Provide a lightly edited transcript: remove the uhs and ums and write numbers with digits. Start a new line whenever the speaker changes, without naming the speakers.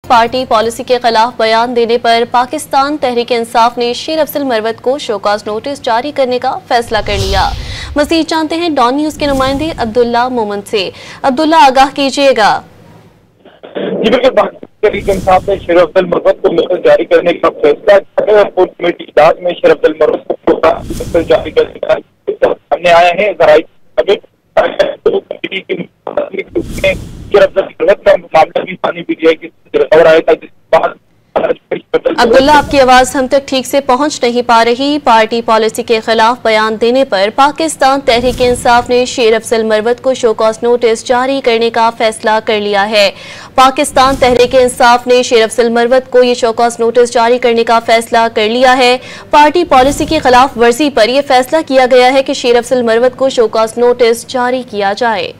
Party policy के खिलाफ बयान देने पर पाकिस्तान तहरीक इंसाफ ने शेर अफजल मरवत को शोकॉज नोटिस जारी करने का फैसला कर लिया। मज़ीद जानते हैं डॉन न्यूज के नुमाइंदे अब्दुल्ला मोमन से। अब्दुल्ला, आगाह कीजिएगा।
जी बिल्कुल, तहरीक इंसाफ ने शेर अफजल मरवत को नोटिस जारी करने का फैसला किया। कोर कमेटी इजलास में शेर अफजल मरवत को नोटिस जारी करने का सामने आया है। मामला भी पानी पीटीआई की खबर आया था, जिसके बाद
अब्दुल्ला, आपकी आवाज हम तक ठीक से पहुंच नहीं पा रही। पार्टी पॉलिसी के खिलाफ बयान देने पर पाकिस्तान तहरीक इंसाफ ने शेर अफजल मरवत को शोकॉज नोटिस जारी करने का फैसला कर लिया है। पाकिस्तान तहरीक इंसाफ ने शेर अफजल मरवत को ये शोकॉज नोटिस जारी करने का फैसला कर लिया है। पार्टी पॉलिसी की खिलाफ वर्जी पर यह फैसला किया गया है कि शेर अफजल मरवत को शोकॉज नोटिस जारी किया जाए।